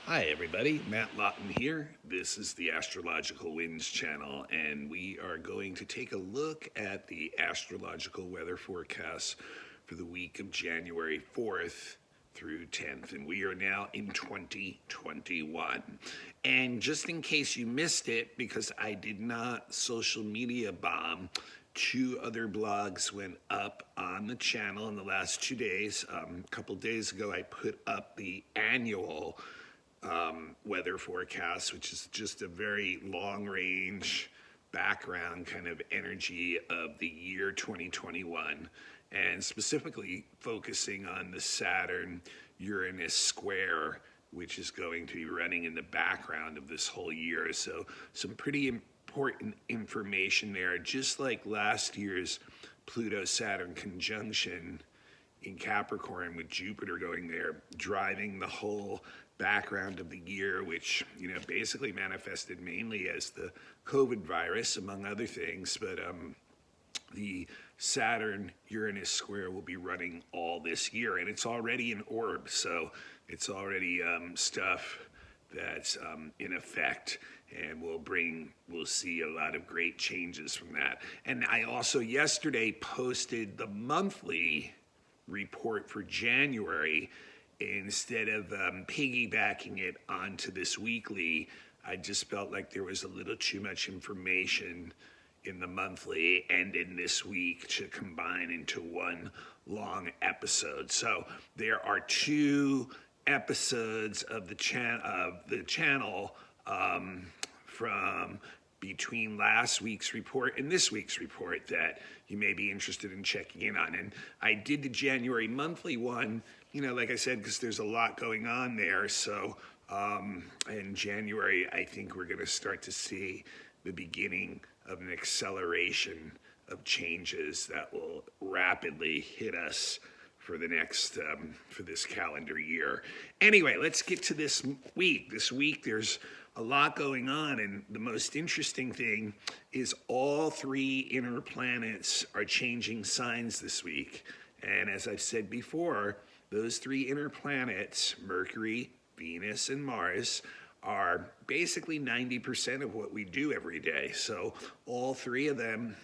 Hi, everybody. Matt Lawton here. This is the Astrological Winds channel, and we are going to take a look at the astrological weather forecast for the week of January 4th through 10th. And we are now in 2021. And just in case you missed it, because I did not social media bomb, two other blogs went up on the channel in the last 2 days. A couple days ago, I put up the annual weather forecast, which is just a very long range background kind of energy of the year 2021, and specifically focusing on the Saturn Uranus square, which is going to be running in the background of this whole year. So some pretty important information there, just like last year's Pluto Saturn conjunction in Capricorn with Jupiter going there, driving the whole background of the year, which basically manifested mainly as the COVID virus, among other things. But the Saturn Uranus square will be running all this year, and it's already in orb, so it's already stuff that's in effect, and we'll see a lot of great changes from that. And I also yesterday posted the monthly report for January. Instead of piggybacking it onto this weekly, I just felt like there was a little too much information in the monthly and in this week to combine into one long episode. So there are two episodes of the channel from between last week's report and this week's report that you may be interested in checking in on. And I did the January monthly one, like I said, because there's a lot going on there. So in January, I think we're going to start to see the beginning of an acceleration of changes that will rapidly hit us for the next for this calendar year. Anyway, let's get to this week. This week there's a lot going on, and the most interesting thing is all three inner planets are changing signs this week. And as I've said before, those three inner planets, Mercury, Venus, and Mars, are basically 90% of what we do every day. So all three of them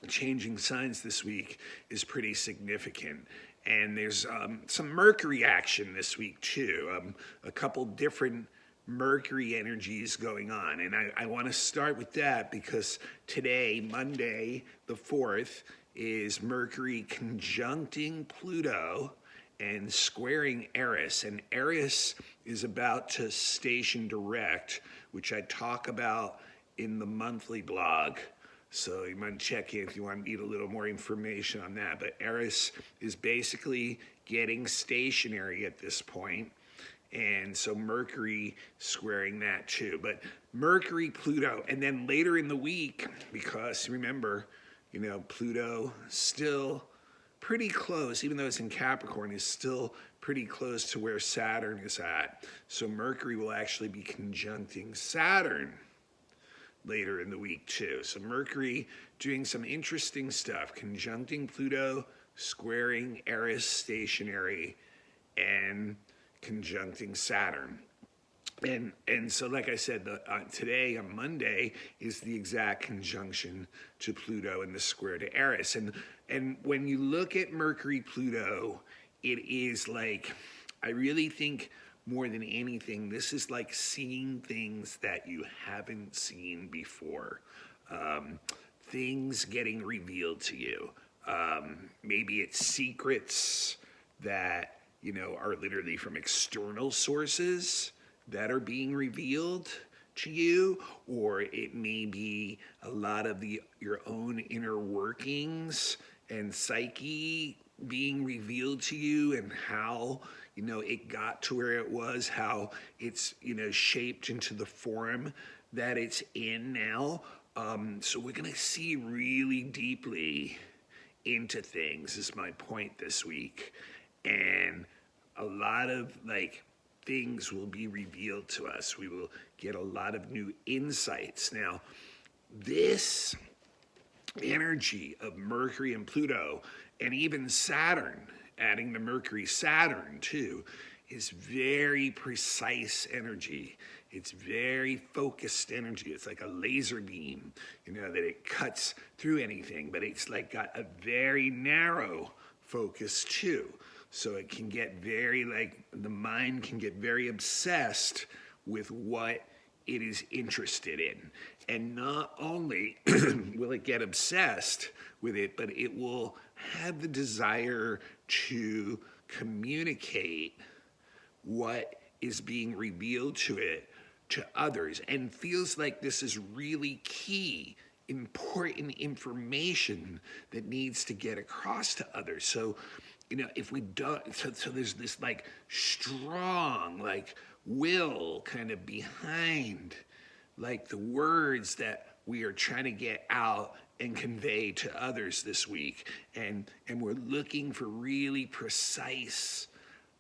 changing signs this week is pretty significant. And there's some Mercury action this week too. A couple different Mercury energies going on. And I want to start with that because today, Monday the 4th, is Mercury conjuncting Pluto and squaring Eris. And Eris is about to station direct, which I talk about in the monthly blog. So you might check in if you want to need a little more information on that. But Eris is basically getting stationary at this point. And so Mercury squaring that too. But Mercury, Pluto, and then later in the week, because remember, Pluto still pretty close, even though it's in Capricorn, is still pretty close to where Saturn is at. So Mercury will actually be conjuncting Saturn later in the week too. So Mercury doing some interesting stuff, conjuncting Pluto, squaring Eris stationary, and conjuncting Saturn. And so, like I said, today on Monday is the exact conjunction to Pluto and the square to Eris. And when you look at Mercury Pluto, it is like, I really think more than anything, this is like seeing things that you haven't seen before. Things getting revealed to you. Maybe it's secrets that are literally from external sources that are being revealed to you, or it may be a lot of your own inner workings and psyche being revealed to you, and how it got to where it was, how it's shaped into the form that it's in now. So we're gonna see really deeply into things, is my point this week. And a lot of things will be revealed to us. We will get a lot of new insights. Now, this energy of Mercury and Pluto, and even Saturn, adding the Mercury Saturn too, is very precise energy. It's very focused energy. It's like a laser beam, that it cuts through anything, but it's like got a very narrow focus too. So it can get the mind can get very obsessed with what it is interested in. And not only will it get obsessed with it, but it will have the desire to communicate what is being revealed to it to others, and feels like this is really key, important information that needs to get across to others. So, if we don't, so there's this strong will kind of behind the words that we are trying to get out and convey to others this week. And we're looking for really precise,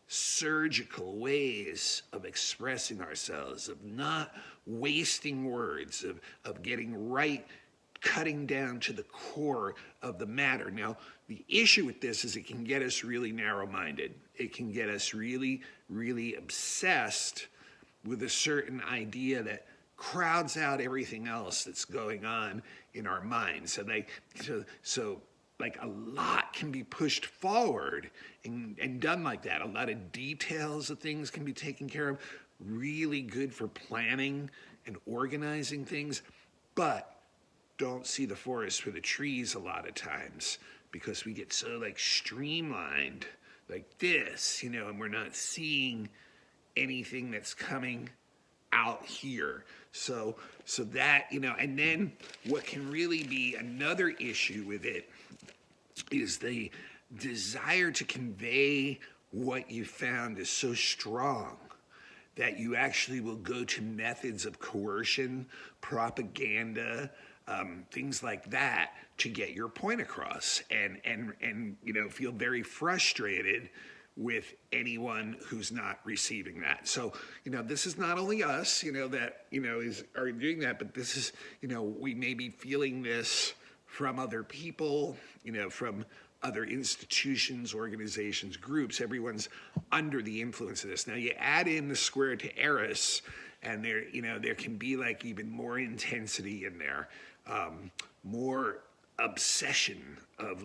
surgical ways of expressing ourselves, of not wasting words, of getting right, cutting down to the core of the matter. Now, the issue with this is it can get us really narrow-minded. It can get us really, really obsessed with a certain idea that crowds out everything else that's going on in our minds. So a lot can be pushed forward and done like that. A lot of details of things can be taken care of. Really good for planning and organizing things, but don't see the forest for the trees a lot of times, because we get so streamlined like this, and we're not seeing anything that's coming out here. So that, and then what can really be another issue with it is the desire to convey what you found is so strong that you actually will go to methods of coercion, propaganda, things like that to get your point across, and feel very frustrated with anyone who's not receiving that. So, this is not only us, are doing that, but this is, we may be feeling this from other people, from other institutions, organizations, groups. Everyone's under the influence of this. Now, you add in the square to Eris, and there can be even more intensity in there, more obsession of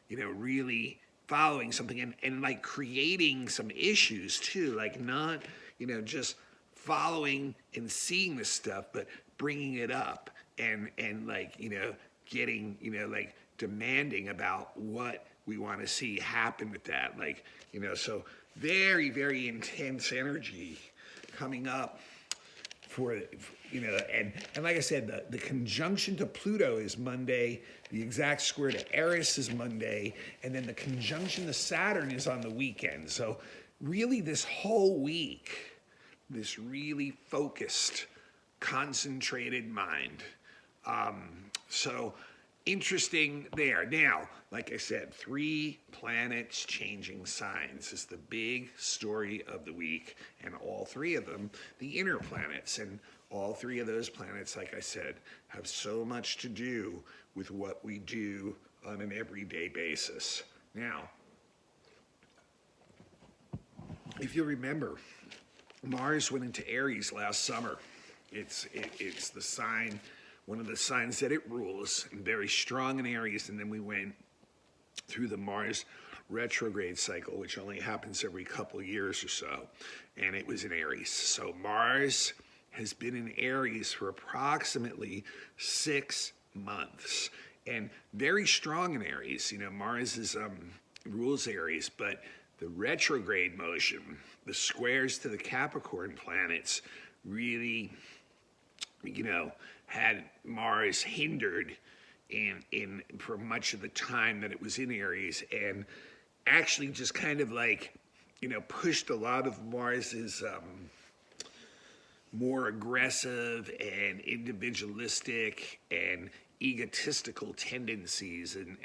really following something and creating some issues too, not just following and seeing this stuff, but bringing it up and getting demanding about what we want to see happen with that, so very, very intense energy coming up for and like I said, the conjunction to Pluto is Monday, the exact square to Eris is Monday, and then the conjunction to Saturn is on the weekend. So really this whole week, this really focused, concentrated mind. So interesting there. Now, like I said, 3 planets changing signs is the big story of the week, and all 3 of them, the inner planets. And all 3 of those planets, like I said, have so much to do with what we do on an everyday basis. Now, if you remember, Mars went into Aries last summer. It's the sign, one of the signs that it rules, and very strong in Aries, and then we went through the Mars retrograde cycle, which only happens every couple years or so, and it was in Aries. So Mars has been in Aries for approximately 6 months, and very strong in Aries. Mars rules Aries, but the retrograde motion, the squares to the Capricorn planets, really, had Mars hindered in for much of the time that it was in Aries, and actually just kind of pushed a lot of Mars's more aggressive and individualistic and egotistical tendencies and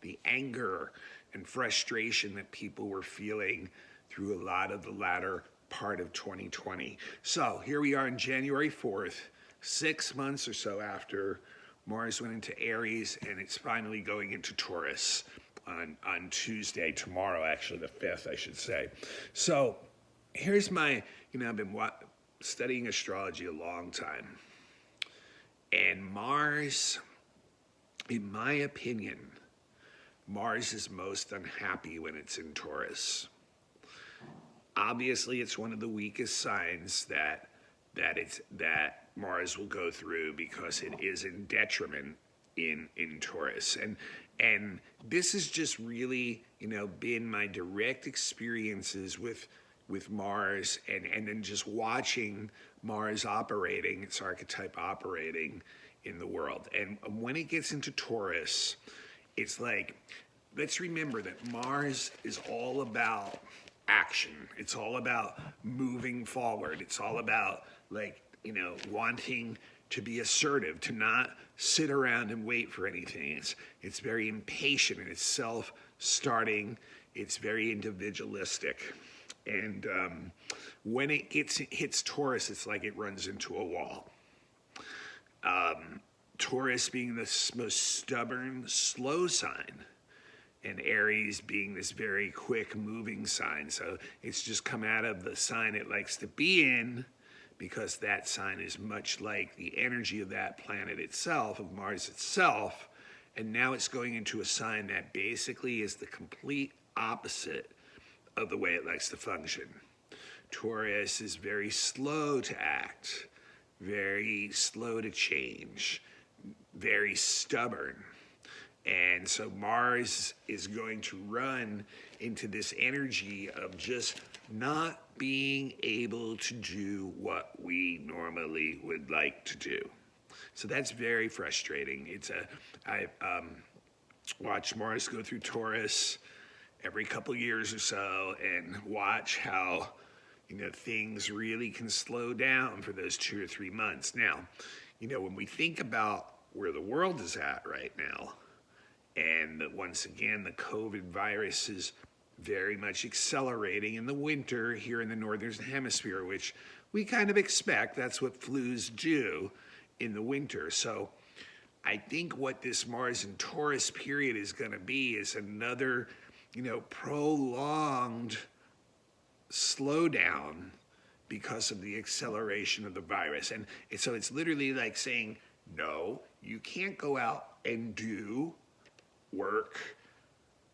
the anger and frustration that people were feeling through a lot of the latter part of 2020. So here we are on January 4th, 6 months or so after Mars went into Aries, and it's finally going into Taurus. on Tuesday, tomorrow, actually, the 5th, I should say. So here's my, I've been studying astrology a long time. And Mars, in my opinion, Mars is most unhappy when it's in Taurus. Obviously, it's one of the weakest signs that Mars will go through because it is in detriment in Taurus. And this has just really, been my direct experiences with Mars and then just watching Mars operating, its archetype operating in the world. And when it gets into Taurus, it's like, let's remember that Mars is all about action. It's all about moving forward. It's all about wanting to be assertive, to not sit around and wait for anything. It's very impatient and it's self-starting. It's very individualistic. And when it hits Taurus, it's like it runs into a wall. Taurus being the most stubborn, slow sign, and Aries being this very quick moving sign. So it's just come out of the sign it likes to be in, because that sign is much like the energy of that planet itself, of Mars itself, and now it's going into a sign that basically is the complete opposite of the way it likes to function. Taurus is very slow to act, very slow to change, very stubborn. And so Mars is going to run into this energy of just not being able to do what we normally would like to do. So that's very frustrating. I watch Mars go through Taurus every couple years or so and watch how, things really can slow down for those 2 or 3 months. Now, when we think about where the world is at right now, and that once again, the COVID virus is very much accelerating in the winter here in the Northern Hemisphere, which we kind of expect. That's what flus do in the winter. So I think what this Mars and Taurus period is going to be is another, prolonged slowdown because of the acceleration of the virus. And so it's literally like saying, no, you can't go out and do work,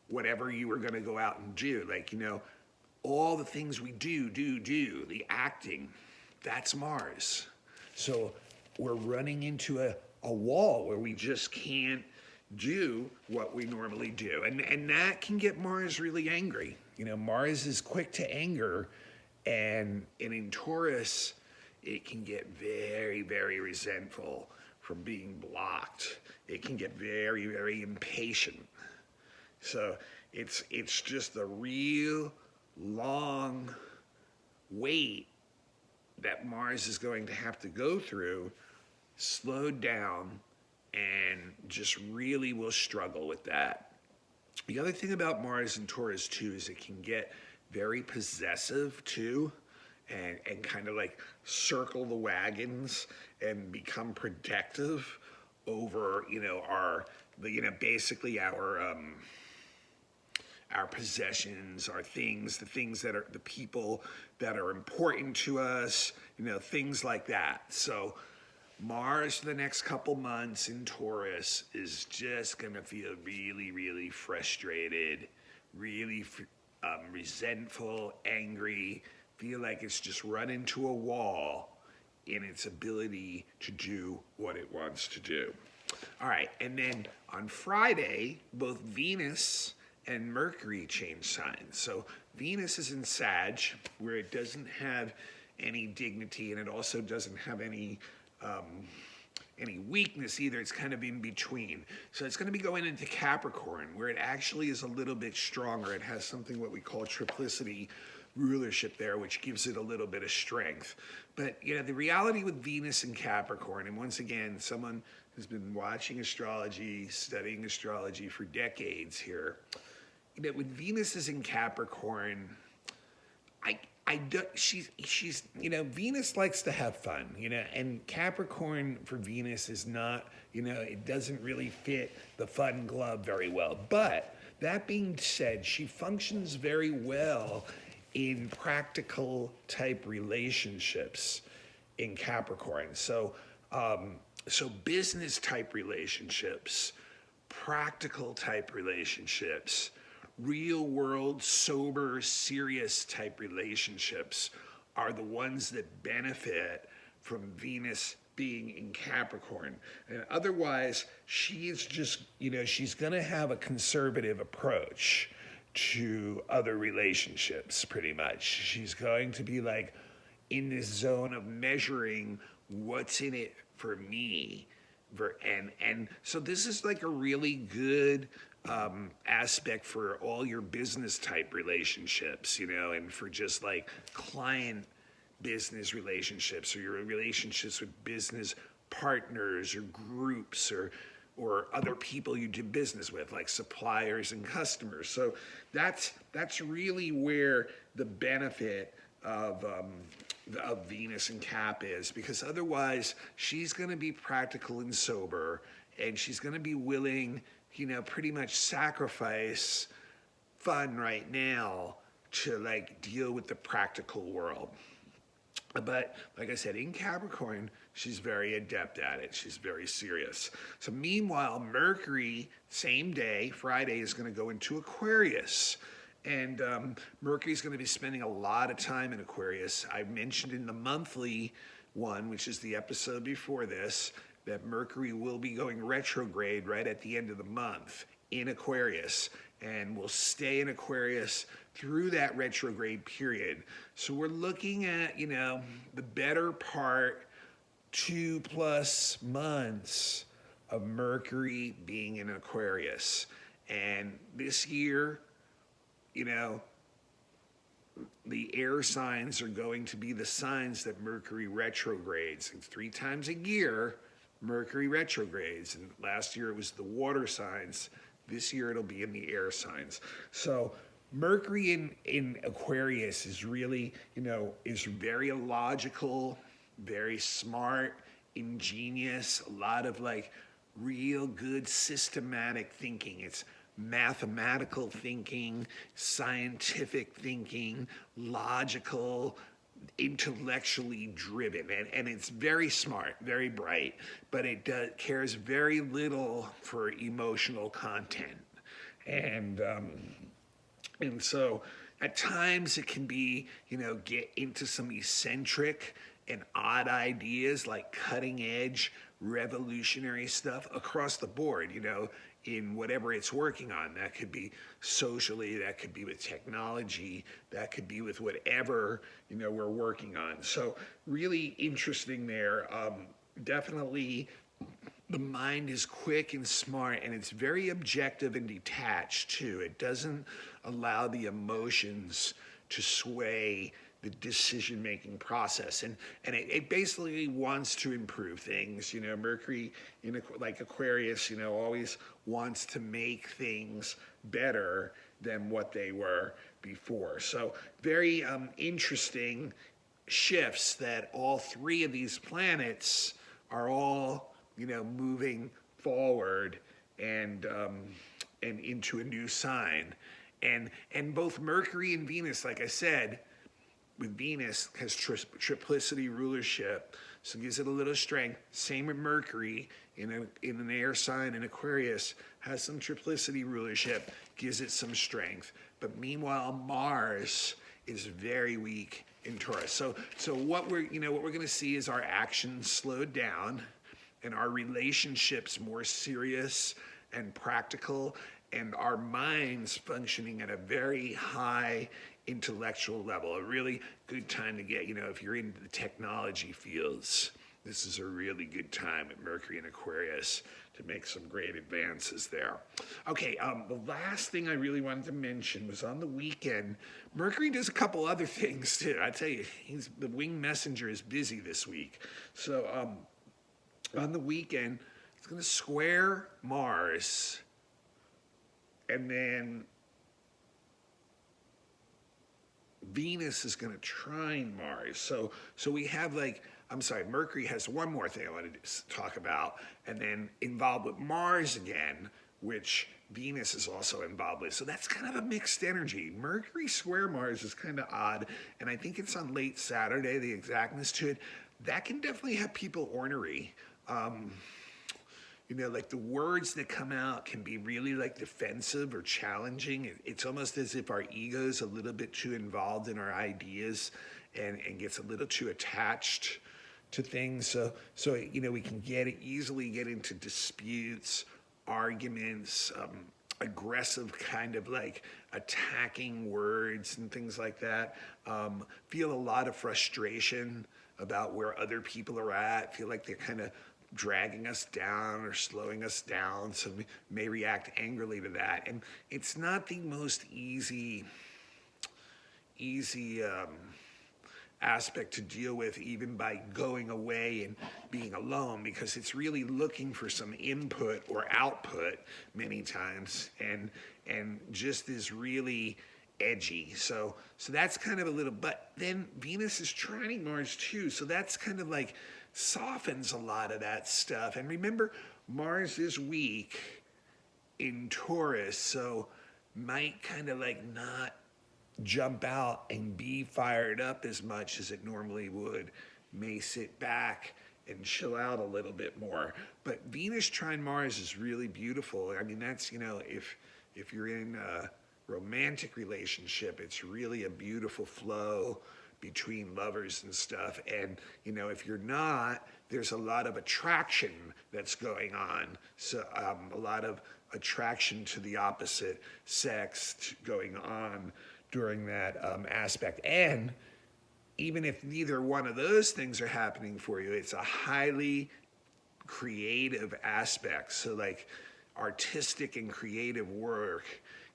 whatever you were going to go out and do. All the things we do, the acting, that's Mars. So we're running into a wall where we just can't do what we normally do. And that can get Mars really angry. Mars is quick to anger, and in Taurus, it can get very, very resentful from being blocked. It can get very, very impatient. So it's just a real long wait that Mars is going to have to go through, slowed down, and just really will struggle with that. The other thing about Mars and Taurus too is it can get very possessive too, and kind of like circle the wagons and become protective over, basically our possessions, our things, the things that are the people that are important to us, things like that. So Mars for the next couple months in Taurus is just going to feel really, really frustrated, really resentful, angry, feel like it's just run into a wall in its ability to do what it wants to do. All right, and then on Friday, both Venus and Mercury change signs. So Venus is in Sag, where it doesn't have any dignity, and it also doesn't have any weakness either. It's kind of in between. So it's going to be going into Capricorn, where it actually is a little bit stronger. It has something what we call triplicity rulership there, which gives it a little bit of strength. But the reality with Venus and Capricorn, and once again, someone who's been watching astrology, studying astrology for decades here, when Venus is in Capricorn, she's Venus likes to have fun, and Capricorn for Venus is not, it doesn't really fit the fun glove very well. But That being said, she functions very well in practical type relationships in Capricorn. So business type relationships, practical type relationships, real world, sober, serious type relationships are the ones that benefit from Venus being in Capricorn. And otherwise, she's just, she's going to have a conservative approach to other relationships, pretty much. She's going to be like in this zone of measuring what's in it for me. And so this is like a really good aspect for all your business type relationships, and for just like client business relationships, or your relationships with business partners or groups, or other people you do business with, like suppliers and customers. So that's really where the benefit of Venus and Cap is, because otherwise she's going to be practical and sober, and she's going to be willing, pretty much sacrifice fun right now to like deal with the practical world. But like I said, in Capricorn, she's very adept at it. She's very serious. So meanwhile, Mercury, same day, Friday, is going to go into Aquarius. And Mercury's going to be spending a lot of time in Aquarius. I mentioned in the monthly one, which is the episode before this, that Mercury will be going retrograde right at the end of the month in Aquarius, and will stay in Aquarius through that retrograde period. So we're looking at, the better part 2+ months of Mercury being in Aquarius. And this year, the air signs are going to be the signs that Mercury retrogrades. And 3 times a year, Mercury retrogrades. And last year it was the water signs. This year it'll be in the air signs. So Mercury in Aquarius is really, is very logical, very smart, ingenious, a lot of like real good systematic thinking. It's mathematical thinking, scientific thinking, logical, intellectually driven, and it's very smart, very bright, but it cares very little for emotional content. And so at times it can be, get into some eccentric and odd ideas, like cutting edge, revolutionary stuff across the board, in whatever it's working on. That could be socially, that could be with technology, that could be with whatever, we're working on. So really interesting there. Definitely the mind is quick and smart, and it's very objective and detached too. It doesn't allow the emotions to sway the decision-making process, and it basically wants to improve things. Mercury in like Aquarius, always wants to make things better than what they were before. So very interesting shifts that all 3 of these planets are all moving forward and into a new sign, and both Mercury and Venus, like I said, with Venus has triplicity rulership, so gives it a little strength. Same with Mercury in an air sign in Aquarius, has some triplicity rulership, gives it some strength. But meanwhile, Mars is very weak in Taurus. So what we're going to see is our actions slowed down, and our relationships more serious and practical, and our minds functioning at a very high intellectual level. A really good time to get, if you're in the technology fields, this is a really good time at Mercury and Aquarius to make some great advances there. Okay, the last thing I really wanted to mention was on the weekend, Mercury does a couple other things too. I tell you, the winged messenger is busy this week. So on the weekend, it's going to square Mars, and then Venus is going to trine Mars. So we have Mercury has one more thing I wanted to talk about, and then involved with Mars again, which Venus is also involved with. So that's kind of a mixed energy. Mercury square Mars is kind of odd, and I think it's on late Saturday, the exactness to it. That can definitely have people ornery. Like the words that come out can be really like defensive or challenging. It's almost as if our ego's a little bit too involved in our ideas and gets a little too attached to things. So we can easily get into disputes, arguments, aggressive kind of like attacking words and things like that. Feel a lot of frustration about where other people are at. Feel like they're kind of dragging us down or slowing us down, so we may react angrily to that. And it's not the most easy aspect to deal with, even by going away and being alone, because it's really looking for some input or output many times, and just is really edgy. So that's kind of a little, but then Venus is trining Mars too, so that's kind of like softens a lot of that stuff. And remember, Mars is weak in Taurus, so might kind of like not jump out and be fired up as much as it normally would. May sit back and chill out a little bit more. But Venus trine Mars is really beautiful. I mean, that's, if you're in a romantic relationship, it's really a beautiful flow between lovers and stuff. And, if you're not, there's a lot of attraction that's going on. So a lot of attraction to the opposite sex going on during that aspect. And even if neither one of those things are happening for you, it's a highly creative aspect. So like artistic and creative work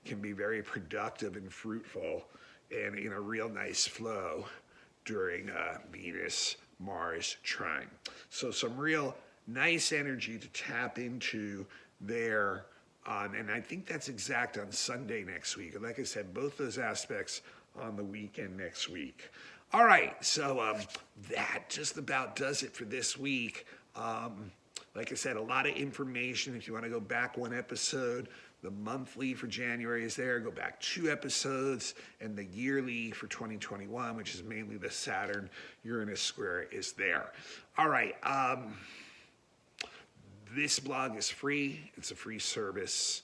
can be very productive and fruitful and in a real nice flow during Venus Mars trine. So some real nice energy to tap into there. And I think that's exact on Sunday next week. And like I said, both those aspects on the weekend next week. All right, so that just about does it for this week. Like I said, a lot of information. If you want to go back one episode, the monthly for January is there. Go back 2 episodes. And the yearly for 2021, which is mainly the Saturn-Uranus square, is there. All right. This blog is free. It's a free service.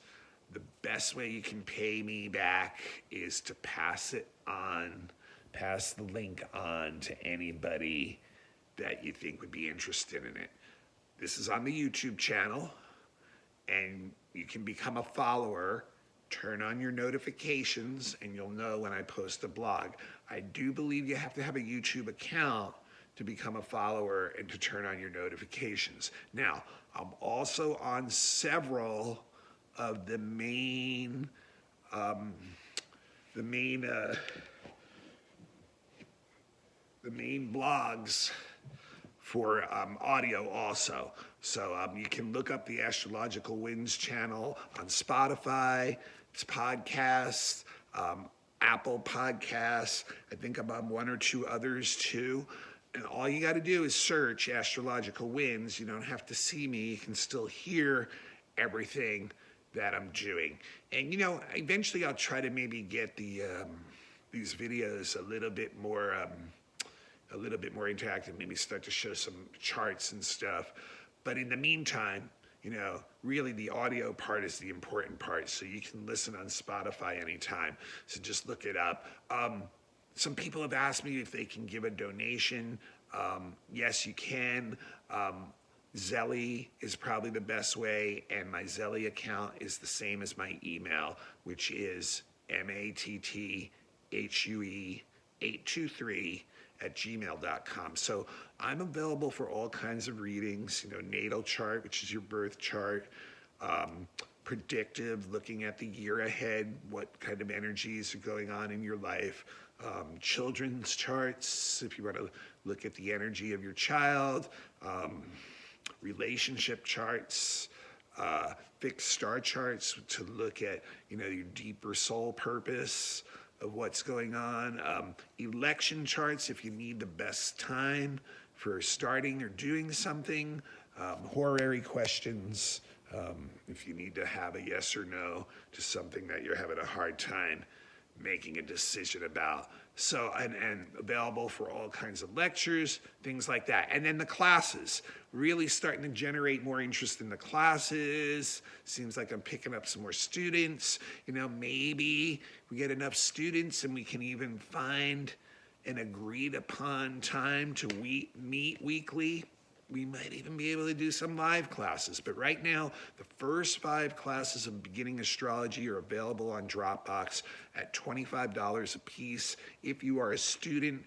The best way you can pay me back is to pass the link on to anybody that you think would be interested in it. This is on the YouTube channel, and you can become a follower. Turn on your notifications, and you'll know when I post a blog. I do believe you have to have a YouTube account to become a follower and to turn on your notifications. Now, I'm also on several of the main blogs for audio also. So you can look up the Astrological Winds channel on Spotify, it's podcasts, Apple Podcasts. I think I'm on 1 or 2 others too. And all you got to do is search Astrological Winds. You don't have to see me. You can still hear everything that I'm doing. And, eventually I'll try to maybe get these videos a little bit more interactive, maybe start to show some charts and stuff. But in the meantime, really the audio part is the important part. So you can listen on Spotify anytime. So just look it up. Some people have asked me if they can give a donation. Yes, you can. Zelly is probably the best way, and my Zelly account is the same as my email, which is matthe823@gmail.com. So I'm available for all kinds of readings, natal chart, which is your birth chart, predictive, looking at the year ahead, what kind of energies are going on in your life, children's charts, if you want to look at the energy of your child, relationship charts, fixed star charts to look at, your deeper soul purpose of what's going on, election charts if you need the best time for starting or doing something, horary questions, If you need to have a yes or no to something that you're having a hard time making a decision about. So, and available for all kinds of lectures, things like that. And then the classes, really starting to generate more interest in the classes. Seems like I'm picking up some more students. Maybe we get enough students and we can even find an agreed upon time to meet weekly. We might even be able to do some live classes. But right now, the first 5 classes of beginning astrology are available on Dropbox at $25 a piece. If you are a student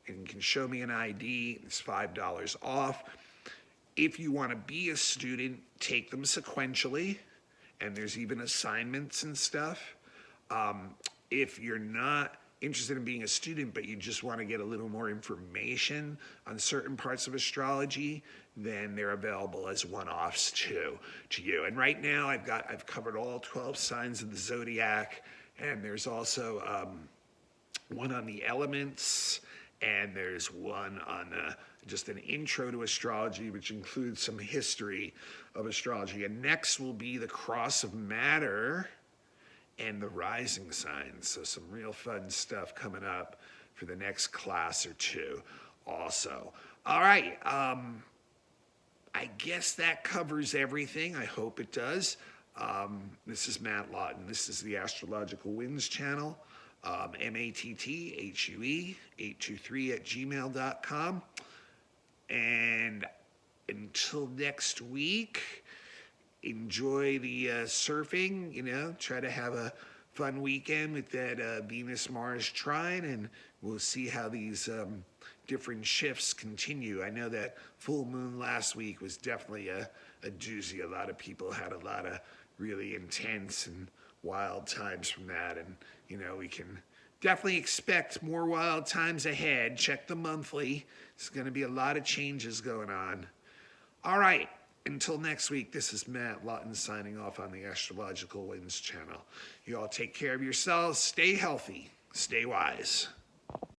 and can show me an ID, it's $5 off. If you want to be a student, take them sequentially, and there's even assignments and stuff. If you're not interested in being a student, but you just want to get a little more information on certain parts of astrology, then they're available as one-offs to you. And right now, I've covered all 12 signs of the zodiac, and there's also one on the elements, and there's one on just an intro to astrology, which includes some history of astrology. And next will be the cross of matter and the rising signs. So some real fun stuff coming up for the next class or two also. All right, I guess that covers everything. I hope it does. This is Matt Lawton. This is the Astrological Winds channel, matthue823@gmail.com. And until next week, enjoy the surfing, try to have a fun weekend with that Venus-Mars trine, and we'll see how these different shifts continue. I know that full moon last week was definitely a doozy. A lot of people had a lot of really intense and wild times from that, and we can definitely expect more wild times ahead. Check the monthly. There's going to be a lot of changes going on. All right. Until next week, this is Matt Lawton signing off on the Astrological Winds channel. You all take care of yourselves, stay healthy, stay wise.